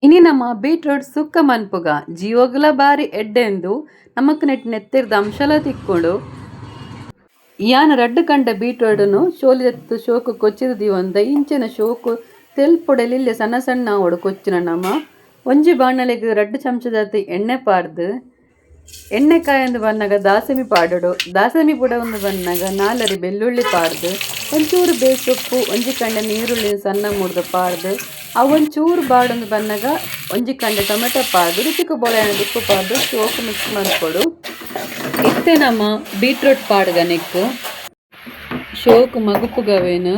ಇನಿ ನಮ್ಮ ಬೀಟ್ರೂಟ್ ಸುಕ್ಕ ಮನ್ಪುಗ ಜೀವೋಗ್ಲ ಬಾರಿ ಎಡ್ಡೆಂದು ನಮಕ್ ನೆತ್ತಿರ್ದ ಅಂಶಲ ತಿಕ್ಕೊಂಡು ಯಾನ ರಡ್ಡು ಕಂಡ ಬೀಟ್ರೋಡನು ಶೋಲಿದತ್ತು ಶೋಕು ಕೊಚ್ಚಿದ ದಿವಂದ ಇಂಚಿನ ಶೋಕು ತೆಲ್ಪೊಡೆಲಿಲ್ಲೆ ಸಣ್ಣ ಸಣ್ಣ ಅವಡು ಕೊಚ್ಚಿನ ನಮ್ಮ ಒಂಜಿ ಬಾಣಲೆಗ್ ರಡ್ಡು ಚಮಚದತ್ತು ಎಣ್ಣೆ ಪಾರ್ದು ಎಣ್ಣೆ ಕಾಯಂದು ಬನ್ನಾಗ ದಾಸಮಿ ಪಾಡೋಡು ದಾಸಮಿ ಬುಡ ಒಂದು ಬನ್ನಾಗ ನಾಲರಿ ಬೆಳ್ಳುಳ್ಳಿ ಪಾರ್ದು ಒಂಚೂರು ಬೇಸೊಪ್ಪು ಒಂಜಿ ಕಂಡ ನೀರುಳ್ಳಿ ಸಣ್ಣ ಮುಡ್ದು ಪಾರ್ದು ಒಂಚೂರು ಬಾಡೊಂದು ಬನ್ನಾಗ ಒಂಜಿ ಕಂಡ ಟೊಮೆಟೊ ಪಾರ್ದು ರುಚಿಗೆ ಬೋಳೆ ಉಪ್ಪು ಪಾರ್ದು ಶೋಕು ಮಿಕ್ಸ್ ಮಾಡ್ಕೊಡು ಇತ್ತೆ ನಮ್ಮ ಬೀಟ್ರೂಟ್ ಪಾಡ್ಗ ನೆಕ್ಕು ಶೋಕು ಮಗುಪುಗವೇನು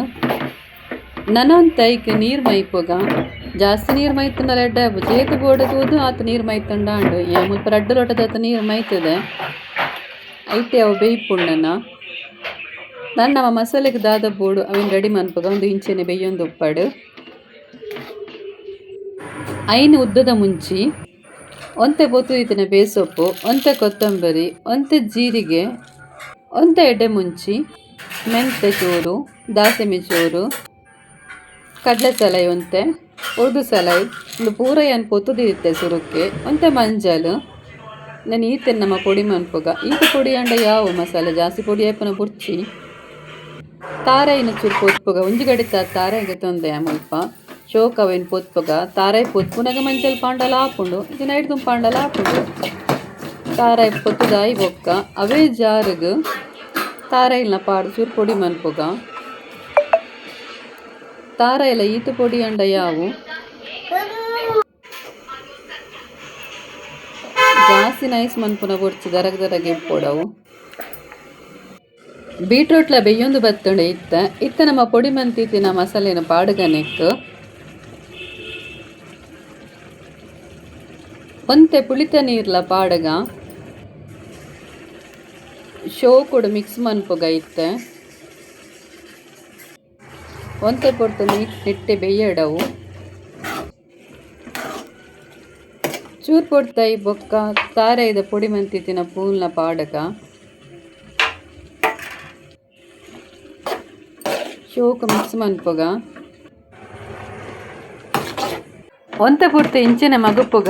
ನನೊಂದು ತೈಕ್ ನೀರು ಮೈಪುಗ ಜಾಸ್ತಿ ನೀರು ಮೈತಂಡಲ್ಲ ಎಡ್ಡೆ ಜೇತು ಬೋಡದು ಆತ ನೀರು ಮೈತಂಡಾಂಡು ಮುಲ್ಪ ರಡ್ಡು ಲೋಟದ ನೀರು ಮೈತದೆ ಐತೆ ಅವು ಬೇಯ್ಪುಂಡನ ನಾನು ನಮ್ಮ ಮಸಾಲೆಗೆ ದಾದ ಬೋಡು ಅವಿನ ರೆಡಿ ಮನ್ಪುಗ ಒಂದು ಇಂಚೆನೆ ಬೇಯೊಂದು ಉಪ್ಪಡು ಐನು ಉದ್ದದ ಮುಂಚಿ ಒಂತೆ ಬೊತ್ತುದಿತ್ತಿನ ಬೇಸೊಪ್ಪು ಒಂತೆ ಕೊತ್ತಂಬರಿ ಒಂತೆ ಜೀರಿಗೆ ಒಂತೆ ಎಡ್ಡೆ ಮುಂಚಿ ಮೆಂತೆ ಚೂರು ದಾಸಮಿ ಚೂರು ಕಡಲೆ ಸಲೈ ಒಂತೆ ಉರ್ದು ಸಲೈ ಒಂದು ಪೂರ ಏನು ಪೊತ್ತುದಿತ್ತೆ ಸುರುಕ್ಕೆ ಒಂತೆ ಮಂಜಲು ನಾನು ಈತೆ ನಮ್ಮ ಪೊಡಿ ಮನ್ಪುಗ ಈತ ಪೊಡಿ ಅಂಡ ಯಾವ ಮಸಾಲೆ ಜಾಸ್ತಿ ಪೊಡಿ ಆಯ್ಪನ ಬುರ್ಚಿ ತಾರಾಯಿನ ಚೂರು ಪೊತ್ಪುಗ ಒಂಜಿ ಗಡಿತ ತಾರಾಯಿಗೆ ತೊಂದೆ ಮುಲ್ಪ ಶೋಕವೇನು ಪೊತ್ಪುಗ ತಾರಾಯಿ ಪೊತ್ಪುನಾಗ ಮಂಚಲ್ ಪಾಂಡಲ ಹಾಪುಂಡು ಇದು ನೈಟ್ ತುಂಬ ಪಾಂಡಲ ಹಾಪುಂಡು ತಾರಾಯಿ ಪೊತ್ತುದಾಯಿ ಬೊಕ್ಕ ಅವೇ ಜಾರಿಗೆ ತಾರಾಯಿಲ್ನ ಪಾಡು ಚೂರು ಪೊಡಿ ಮನ್ಪುಗ ತಾರಾಯಿಲ ಈತ ಪೊಡಿ ಅಂಡ ಯಾವು ಜಾಸ್ತಿ ನೈಸ್ ಮನ್ಪುನ ಬೊರ್ಚಿ ದರಗೆ ಇಪ್ಪೊಡವು ಬೀಟ್ರೂಟ್ಲ ಬೆಯ್ಯೊಂದು ಬತ್ತುಂಡು ಇತ್ತ ನಮ್ಮ ಪೊಡಿ ಮಂತಿತ್ತಿನ ಮಸಾಲೆನ ಪಾಡುಗನೆಕ್ ಒಂತೆ ಪುಳಿತ ನೀರ್ಲ ಪಾಡಗ ಶೋಕುಡು ಮಿಕ್ಸ್ ಮನ್ಪುಗ ಇತ್ತೆ ಒಂತೆ ಪೊರ್ತು ನಿಟ್ಟೆ ಬೆಯ್ಯಡವು ಚೂರು ಪೊಡ್ತಾಯಿ ಬೊಕ್ಕ ತಾರಾಯಿದ ಪೊಡಿ ಮಂತಿತ್ತಿನ ಪೂಲ್ನ ಪಾಡಗ ಶೋಕು ಮಿಕ್ಸ್ ಮನ್ಪುಗ ಒಂತೆ ಪೊರ್ತು ಇಂಚಿನ ಮಗುಪುಗ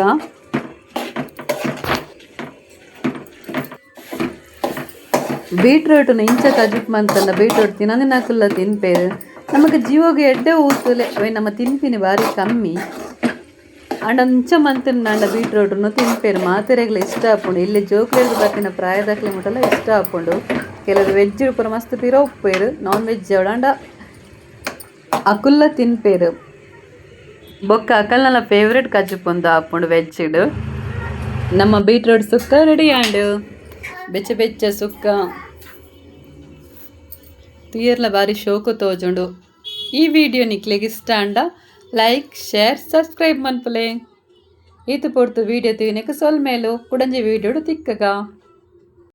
ಬೀಟ್ರೂಟ್ನ ಇಂಚ ಕಜಿಪ್ ಮಂತಂಡ ಬೀಟ್ರೂಟ್ ತಿನ್ನೋದಿನಕುಲ್ಲ ತಿನ್ಪೇರು ನಮಗೆ ಜೀವಗೆ ಎಡ್ಡೆ ಊತಲೆ ಅವೇ ನಮ್ಮ ತಿನ್ಪಿನಿ ಭಾರಿ ಕಮ್ಮಿ ಅಂಡ ಮಂತಂಡ ಬೀಟ್ರೂಟ್ನು ತಿನ್ಪೇರು ಮಾತೆರೆಗ್ಲ ಇಷ್ಟ ಆಪುಂಡು ಇಲ್ಲಿ ಜೋಕ್ಲೆಗ್ ಬರ್ತಿನ ಪ್ರಾಯದಾಗ್ಲೆ ಮುಟ್ಟಲ್ಲ ಇಷ್ಟ ಆಪುಂಡು ಕೆಲವರು ವೆಜ್ ಪೂರ ಮಸ್ತ್ ಪಿರ ಉಪ್ಪೇರು ನಾನ್ ವೆಜ್ ಅವಡಂಡ ಅಕುಲ್ಲ ತಿನ್ಪೇರು ಬೊಕ್ಕ ಅಕಲ್ನಲ್ಲ ಫೇವ್ರೆಟ್ ಕಜಿಪ್ ಆಪುಂಡು ವೆಜ್ಜಿಡು ನಮ್ಮ ಬೀಟ್ರೂಟ್ ಸುಕ್ಕ ರೆಡಿ ಆಂಡು ಬೆಚ್ಚ ಬೆಚ್ಚ ಸುಕ್ಕ ತುಯರ್ಲ ಬಾರಿ ಶೋಕು ತೋಜುಂಡು ಈ ವಿಡಿಯೋ ನಿಕ್ಲೆಗ್ ಇಷ್ಟ ಅಂಡ ಲೈಕ್ ಶೇರ್ ಸಬ್ಸ್ಕ್ರೈಬ್ ಮನ್ಪುಲೆ ಈತು ಪೊರ್ತು ವಿಡಿಯೋ ತೂಯಿನಕ್ಕೆ ಸೊಲ್ಮೇಲು ಕುಡಂಜಿ ವಿಡಿಯೋಡು ತಿಕ್ಕಗ